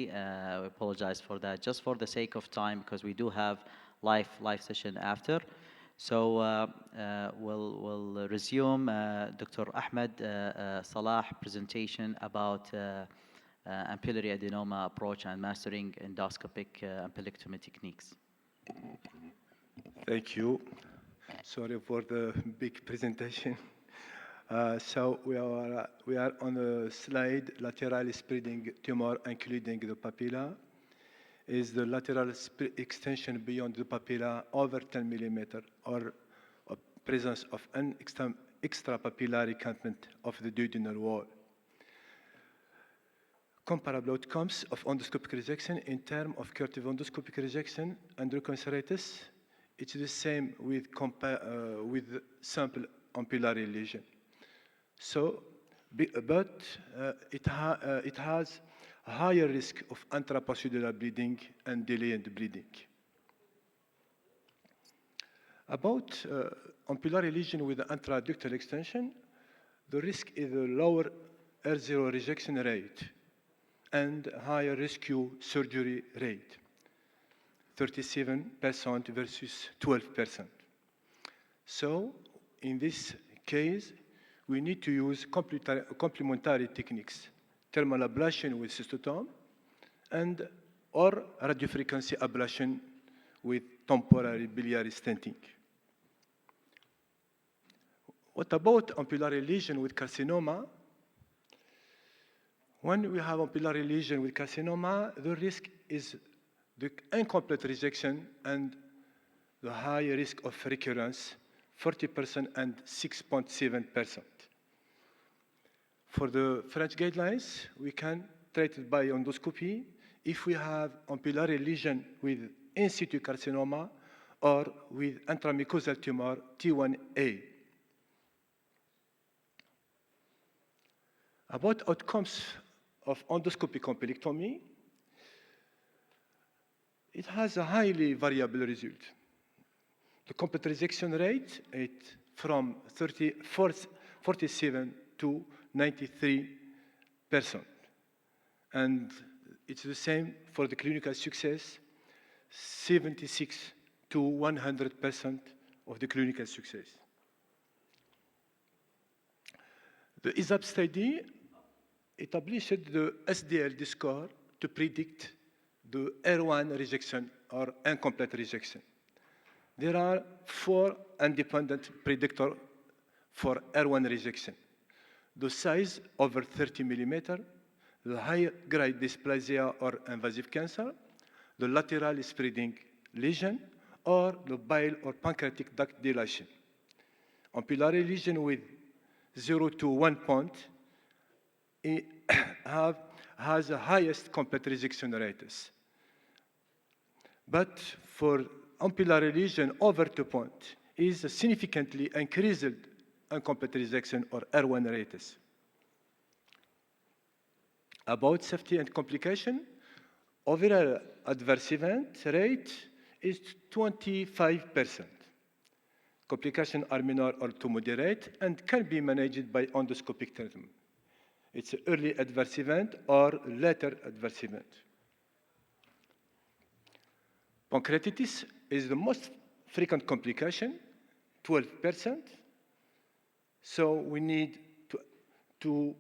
We apologize for that. Just for the sake of time, because we do have live session after. So we'll resume Dr. Ahmed Salah presentation about ampullary adenoma approach and mastering endoscopic ampullectomy techniques. Thank you. Sorry for the big presentation. So we are on the slide, lateral spreading tumor including the papilla. Is the lateral extension beyond the papilla over 10 millimeter or a presence of an extrapapillary contentment of the duodenal wall. Comparable outcomes of endoscopic resection in terms of curative endoscopic resection and reconsiderators. It's the same with simple ampullary lesion. So, but it has a higher risk of intraprocedural bleeding and delayed bleeding. About ampullary lesion with intraductal extension, the risk is a lower R0 rejection rate and higher rescue surgery rate, 37% versus 12%. So, in this case, we need to use complementary techniques, thermal ablation with cystotome and or radiofrequency ablation with temporary biliary stenting. What about ampullary lesion with carcinoma? When we have ampullary lesion with carcinoma, the risk is the incomplete rejection and the high risk of recurrence, 40% and 6.7%. For the French guidelines, we can treat it by endoscopy if we have ampullary lesion with in situ carcinoma or with intramucosal tumor T1A. About outcomes of endoscopic ampullectomy, it has a highly variable result. The complete rejection rate is from 47 to 93%. And it's the same for the clinical success, 76 to 100% of the clinical success. The ESAP study established the SDLD score to predict the R1 rejection or incomplete rejection. There are 4 independent predictors for R1 rejection. The size over 30 millimeter, the high-grade dysplasia or invasive cancer, the lateral spreading lesion, or the bile or pancreatic duct dilation. Ampullary lesion with 0 to 1 point has the highest complete rejection rates. But for ampullary lesion over 2 points is significantly increased incomplete rejection or R1 rates. About safety and complication, overall adverse event rate is 25%. Complications are minor or to moderate and can be managed by endoscopic treatment. It's an early adverse event or later adverse event. Pancreatitis is the most frequent complication, 12%. So we need the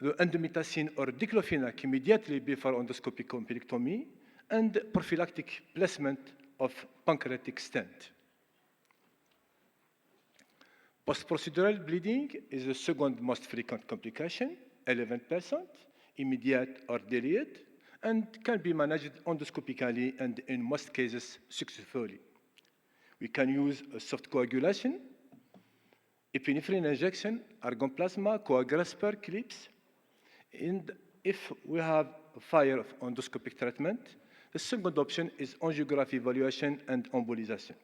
endomethacin or diclofenac immediately before endoscopic ampullectomy and prophylactic placement of pancreatic stent. Post-procedural bleeding is the second most frequent complication, 11%, immediate or delayed, and can be managed endoscopically and in most cases successfully. We can use a soft coagulation, epinephrine injection, argon plasma, coagrasper clips, and if we have a failure of endoscopic treatment, the second option is angiography evaluation and embolization.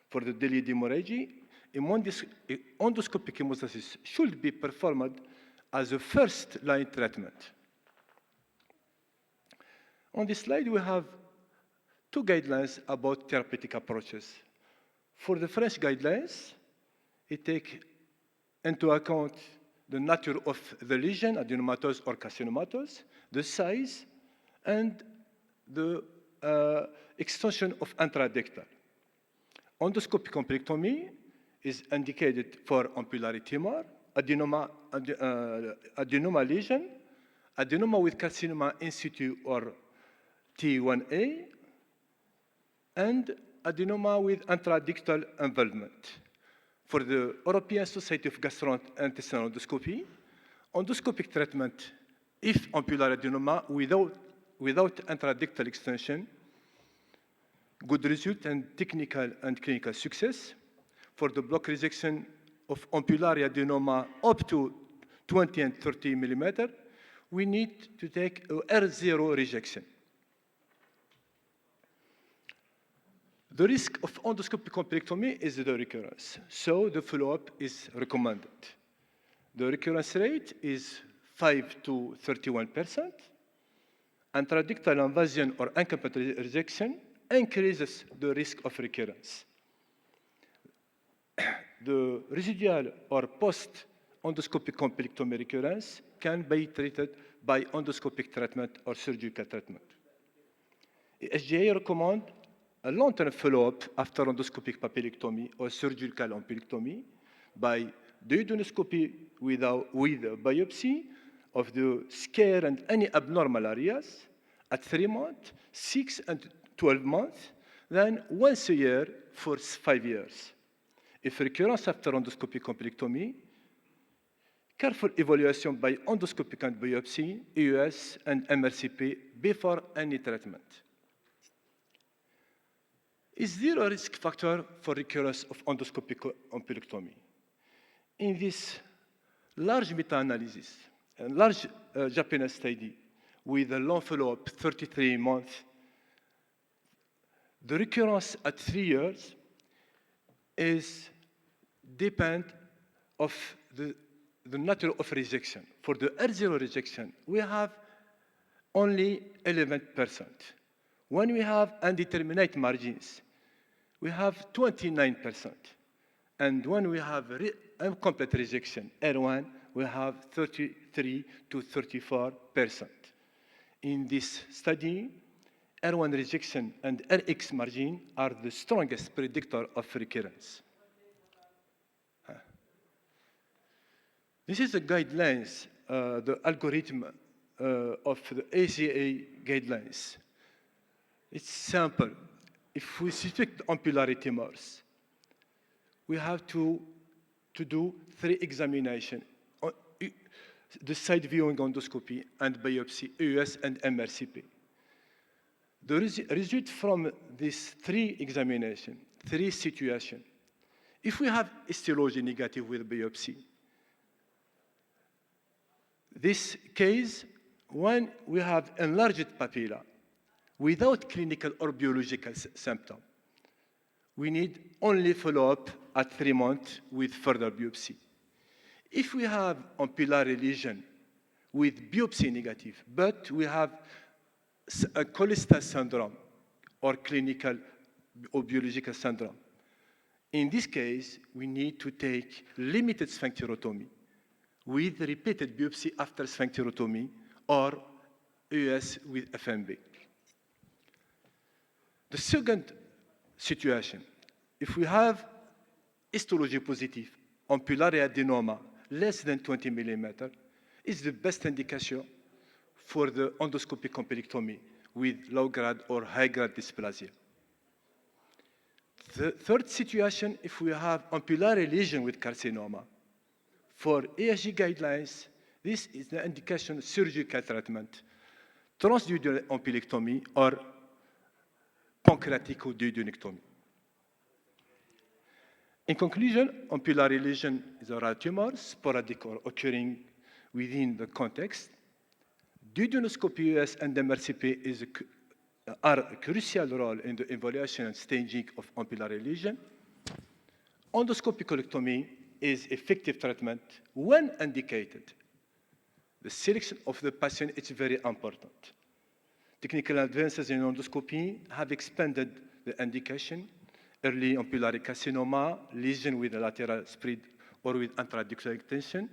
For the delayed hemorrhage, endoscopic hemostasis should be performed as a first-line treatment. On this slide, we have 2 guidelines about therapeutic approaches. For the French guidelines, it takes into account the nature of the lesion, adenomatous or carcinomatous, the size, and the extension of intraductal. Endoscopic ampullectomy is indicated for ampullary tumor, adenoma lesion, adenoma with carcinoma in situ or T1A, and adenoma with intraductal involvement. For the European Society of Gastrointestinal Endoscopy, endoscopic treatment, if ampullary adenoma without intraductal extension, good result and technical and clinical success. For the block resection of ampullary adenoma up to 20 and 30 millimeter, we need to take a R0 rejection. The risk of endoscopic ampullectomy is the recurrence, so the follow-up is recommended. The recurrence rate is 5 to 31%. Intraductal invasion or incomplete rejection increases the risk of recurrence. The residual or post-endoscopic ampullectomy recurrence can be treated by endoscopic treatment or surgical treatment. SGA recommend a long-term follow-up after endoscopic papillectomy or surgical ampullectomy by duodenoscopy with biopsy of the scare and any abnormal areas at 3 months, 6 and 12 months, then once a year for 5 years. If recurrence after endoscopic ampullectomy, careful evaluation by endoscopic and biopsy, EUS and MRCP before any treatment. Is there a risk factor for recurrence of endoscopic ampullectomy? In this large meta-analysis, a large Japanese study with a long follow-up, 33 months, the recurrence at 3 years is depend of the nature of rejection. For the R0 rejection, we have only 11%. When we have indeterminate margins, we have 29%. And when we have incomplete rejection, R1, we have 33 to 34%. In this study, R1 rejection and Rx margin are the strongest predictor of recurrence. This is the guidelines, the algorithm of the ACA guidelines. It's simple. If we suspect ampullary tumors, we have to do 3 examinations, the side viewing endoscopy and biopsy, EUS and MRCP. The result from these 3 examinations, 3 situations, if we have histology negative with biopsy, this case, when we have enlarged papilla without clinical or biological symptom, we need only follow-up at 3 months with further biopsy. If we have ampullary lesion with biopsy negative, but we have a cholestatic syndrome or clinical or biological syndrome, in this case, we need to take limited sphincterotomy with repeated biopsy after sphincterotomy or EUS with FMB. The second situation, if we have histology positive ampullary adenoma less than 20 millimeter, is the best indication for the endoscopic ampullectomy with low-grade or high-grade dysplasia. The third situation, if we have ampullary lesion with carcinoma, for ESG guidelines, this is the indication of surgical treatment, transduodenal ampullectomy or pancreatic duodenectomy. In conclusion, ampullary lesion is a rare tumor, sporadic or occurring within the context. Duodenoscopy US and MRCP are a crucial role in the evaluation and staging of ampullary lesion. Endoscopic colectomy is effective treatment when indicated. The selection of the patient is very important. Technical advances in endoscopy have expanded the indication. Early ampullary carcinoma, lesion with a lateral spread or with intraductal extension.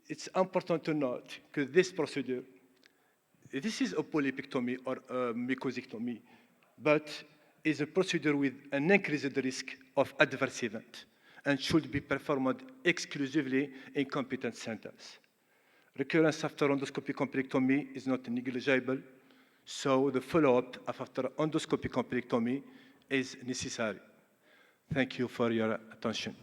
it's important to note that this procedure, this is a polypectomy or a mucosectomy, but is a procedure with an increased risk of adverse event and should be performed exclusively in competent centers. Recurrence after endoscopic omplectomy is not negligible, so the follow-up after endoscopic omplectomy is necessary. Thank you for your attention.